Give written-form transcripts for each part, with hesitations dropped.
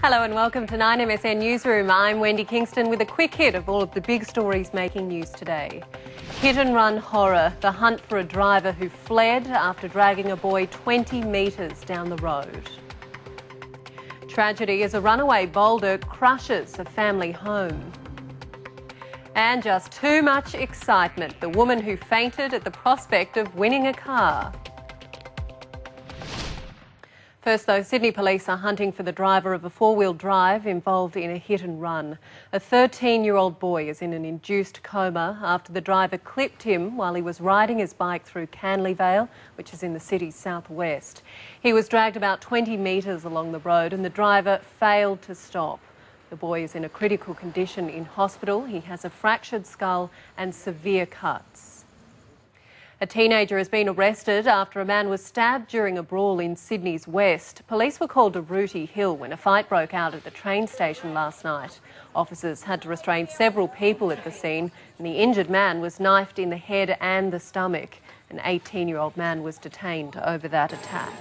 Hello and welcome to 9MSN Newsroom. I'm Wendy Kingston with a quick hit of all of the big stories making news today. Hit and run horror, the hunt for a driver who fled after dragging a boy 20 metres down the road. Tragedy as a runaway Boulder crushes a family home. And just too much excitement, the woman who fainted at the prospect of winning a car. First though, Sydney police are hunting for the driver of a four-wheel drive involved in a hit and run. A 13-year-old boy is in an induced coma after the driver clipped him while he was riding his bike through Canleyvale, which is in the city's southwest. He was dragged about 20 metres along the road and the driver failed to stop. The boy is in a critical condition in hospital. He has a fractured skull and severe cuts. A teenager has been arrested after a man was stabbed during a brawl in Sydney's west. Police were called to Rooty Hill when a fight broke out at the train station last night. Officers had to restrain several people at the scene and the injured man was knifed in the head and the stomach. An 18-year-old man was detained over that attack.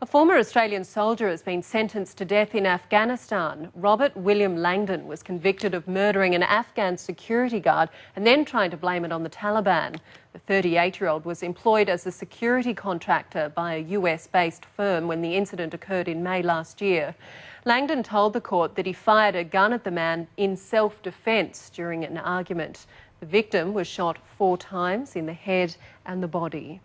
A former Australian soldier has been sentenced to death in Afghanistan. Robert William Langdon was convicted of murdering an Afghan security guard and then trying to blame it on the Taliban. The 38-year-old was employed as a security contractor by a US-based firm when the incident occurred in May last year. Langdon told the court that he fired a gun at the man in self-defence during an argument. The victim was shot 4 times in the head and the body.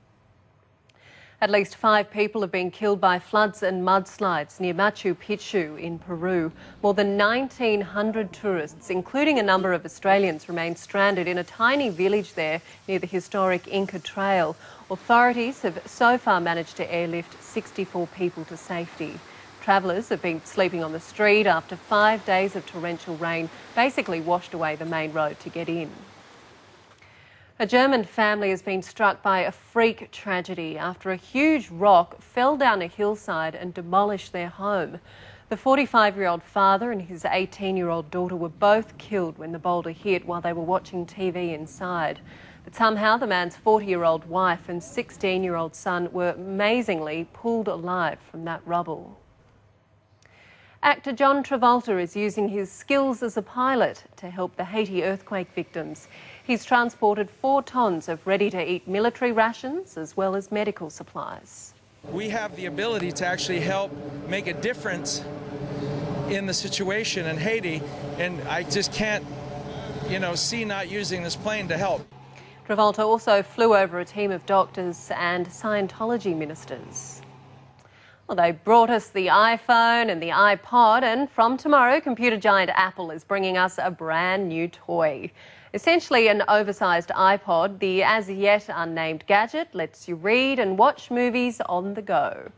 At least 5 people have been killed by floods and mudslides near Machu Picchu in Peru. More than 1,900 tourists, including a number of Australians, remain stranded in a tiny village there near the historic Inca Trail. Authorities have so far managed to airlift 64 people to safety. Travellers have been sleeping on the street after 5 days of torrential rain basically washed away the main road to get in. A German family has been struck by a freak tragedy after a huge rock fell down a hillside and demolished their home. The 45-year-old father and his 18-year-old daughter were both killed when the boulder hit while they were watching TV inside. But somehow the man's 40-year-old wife and 16-year-old son were amazingly pulled alive from that rubble. Actor John Travolta is using his skills as a pilot to help the Haiti earthquake victims. He's transported 4 tons of ready-to-eat military rations as well as medical supplies. We have the ability to actually help make a difference in the situation in Haiti, and I just can't, see not using this plane to help. Travolta also flew over a team of doctors and Scientology ministers. Well, they brought us the iPhone and the iPod, and from tomorrow, computer giant Apple is bringing us a brand new toy. Essentially an oversized iPod, the as-yet unnamed gadget lets you read and watch movies on the go.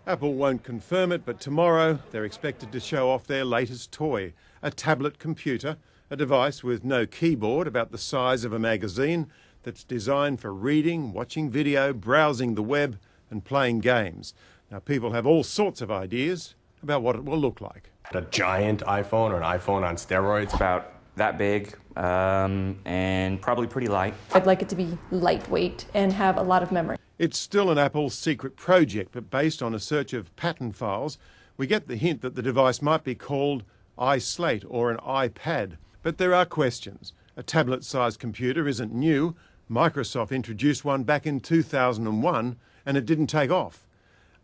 Apple won't confirm it, but tomorrow they're expected to show off their latest toy, a tablet computer, a device with no keyboard, about the size of a magazine, that's designed for reading, watching video, browsing the web and playing games. Now, people have all sorts of ideas about what it will look like. A giant iPhone or an iPhone on steroids? About that big and probably pretty light. I'd like it to be lightweight and have a lot of memory. It's still an Apple secret project, but based on a search of patent files, we get the hint that the device might be called iSlate or an iPad. But there are questions. A tablet-sized computer isn't new. Microsoft introduced one back in 2001 and it didn't take off.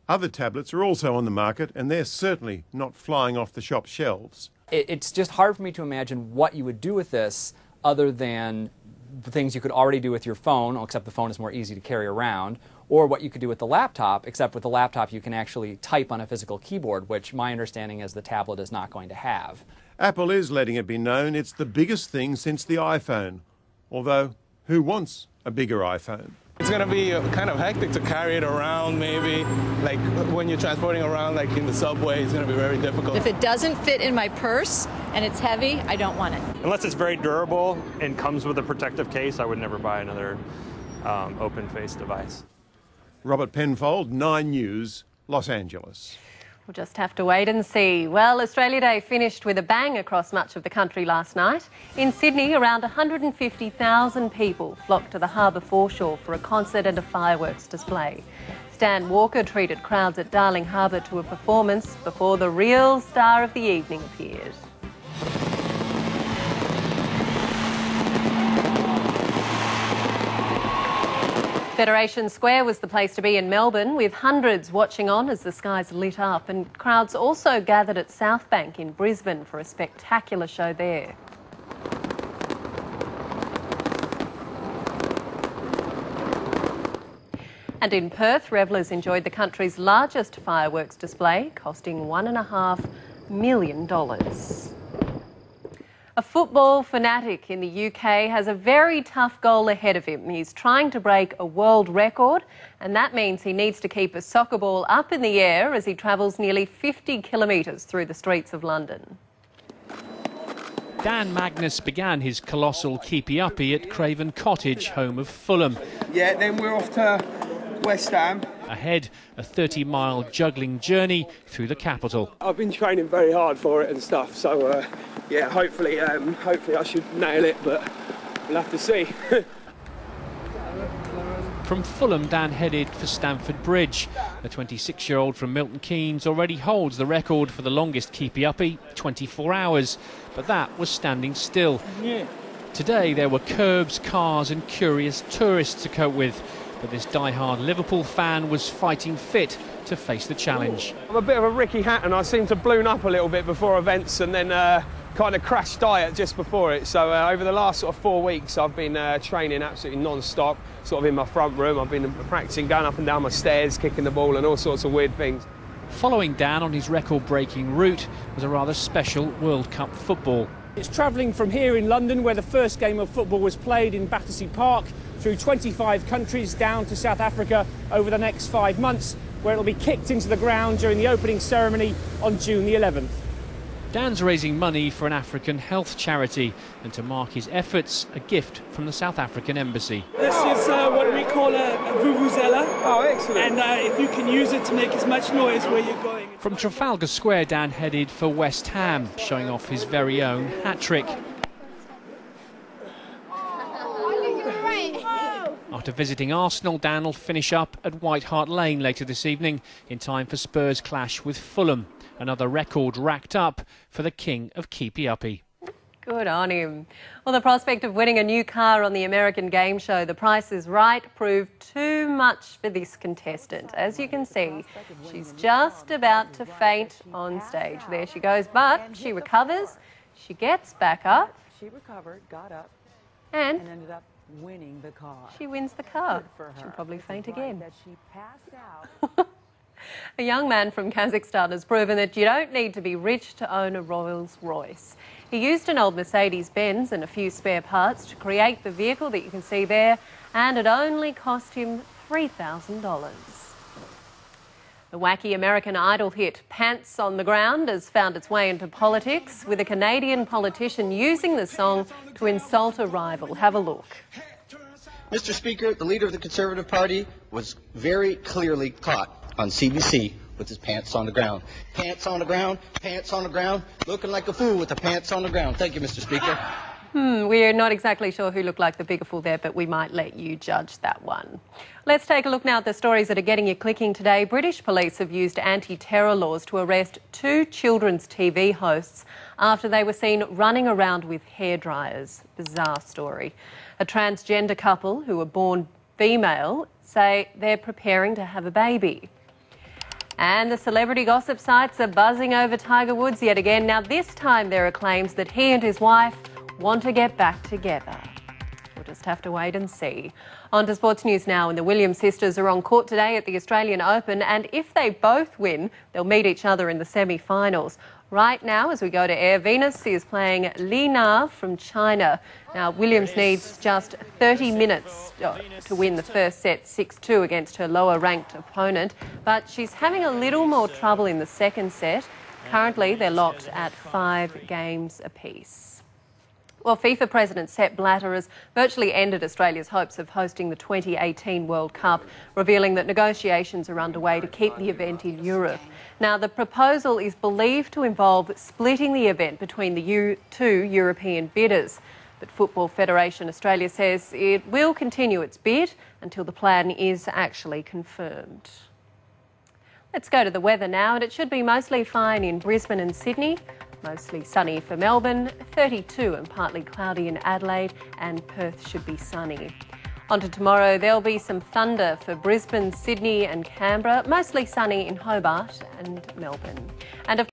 Other tablets are also on the market and they're certainly not flying off the shop shelves. It's just hard for me to imagine what you would do with this other than the things you could already do with your phone, except the phone is more easy to carry around, or what you could do with the laptop, except with the laptop you can actually type on a physical keyboard, which my understanding is the tablet is not going to have. Apple is letting it be known it's the biggest thing since the iPhone. Although, who wants a bigger iPhone? It's going to be kind of hectic to carry it around, maybe. Like when you're transporting around, like in the subway, it's going to be very difficult. If it doesn't fit in my purse and it's heavy, I don't want it. Unless it's very durable and comes with a protective case, I would never buy another open-face device. Robert Penfold, 9 News, Los Angeles. We'll just have to wait and see. Well, Australia Day finished with a bang across much of the country last night. In Sydney, around 150,000 people flocked to the harbour foreshore for a concert and a fireworks display. Stan Walker treated crowds at Darling Harbour to a performance before the real star of the evening appeared. Federation Square was the place to be in Melbourne, with hundreds watching on as the skies lit up, and crowds also gathered at Southbank in Brisbane for a spectacular show there. And in Perth, revellers enjoyed the country's largest fireworks display, costing $1.5 million. A football fanatic in the UK has a very tough goal ahead of him. He's trying to break a world record, and that means he needs to keep a soccer ball up in the air as he travels nearly 50 kilometres through the streets of London. Dan Magnus began his colossal keepy-uppy at Craven Cottage, home of Fulham. Yeah, then we're off to West Ham. Ahead, a 30-mile juggling journey through the capital. I've been training very hard for it and stuff, so yeah, hopefully I should nail it, but we'll have to see. From Fulham, Dan headed for Stamford Bridge. The 26-year-old from Milton Keynes already holds the record for the longest keepy-uppy, 24 hours, but that was standing still. Yeah. Today there were curbs, cars and curious tourists to cope with, but this die-hard Liverpool fan was fighting fit to face the challenge. I'm a bit of a Ricky Hatton. I seem to balloon up a little bit before events and then kind of crash diet just before it. So over the last sort of 4 weeks, I've been training absolutely non-stop, sort of in my front room. I've been practicing going up and down my stairs, kicking the ball and all sorts of weird things. Following Dan on his record-breaking route was a rather special World Cup football. It's travelling from here in London, where the first game of football was played in Battersea Park, through 25 countries down to South Africa over the next 5 months, where it'll be kicked into the ground during the opening ceremony on June the 11th. Dan's raising money for an African health charity, and to mark his efforts, a gift from the South African Embassy. This is what we call a vuvuzela. Oh, excellent. And if you can use it to make as much noise where you're going. From Trafalgar Square, Dan headed for West Ham, showing off his very own hat-trick. After visiting Arsenal, Dan will finish up at White Hart Lane later this evening in time for Spurs' clash with Fulham. Another record racked up for the king of keepy-uppy. Good on him. Well, the prospect of winning a new car on the American game show The Price is Right proved too much for this contestant. As you can see, she's just about to faint on stage. There she goes, but she recovers, she gets back up. She recovered, got up, and ended up winning the car. She wins the car. Good for her. She'll probably faint again. That she passed out. A young man from Kazakhstan has proven that you don't need to be rich to own a Rolls Royce. He used an old Mercedes-Benz and a few spare parts to create the vehicle that you can see there, and it only cost him $3,000. The wacky American Idol hit Pants on the Ground has found its way into politics, with a Canadian politician using the song to insult a rival. Have a look. Mr. Speaker, the leader of the Conservative Party was very clearly caught on CBC with his pants on the ground. Pants on the ground, looking like a fool with the pants on the ground. Thank you, Mr. Speaker. We're not exactly sure who looked like the bigger fool there, but we might let you judge that one. Let's take a look now at the stories that are getting you clicking today. British police have used anti-terror laws to arrest 2 children's TV hosts after they were seen running around with hairdryers. Bizarre story. A transgender couple who were born female say they're preparing to have a baby. And the celebrity gossip sites are buzzing over Tiger Woods yet again. Now, this time there are claims that he and his wife want to get back together. We'll just have to wait and see. On to sports news now, and the Williams sisters are on court today at the Australian Open, and if they both win, they'll meet each other in the semi-finals. Right now, as we go to air, Venus is playing Li Na from China. Now, Williams needs just 30 minutes to win the first set 6-2 against her lower-ranked opponent, but she's having a little more trouble in the second set. Currently, they're locked at 5 games apiece. Well, FIFA President Sepp Blatter has virtually ended Australia's hopes of hosting the 2018 World Cup, revealing that negotiations are underway to keep the event in Europe. Now, the proposal is believed to involve splitting the event between the 2 European bidders. But Football Federation Australia says it will continue its bid until the plan is actually confirmed. Let's go to the weather now, and it should be mostly fine in Brisbane and Sydney. Mostly sunny for Melbourne, 32 and partly cloudy in Adelaide, and Perth should be sunny. On to tomorrow, there'll be some thunder for Brisbane, Sydney and Canberra, mostly sunny in Hobart and Melbourne. And of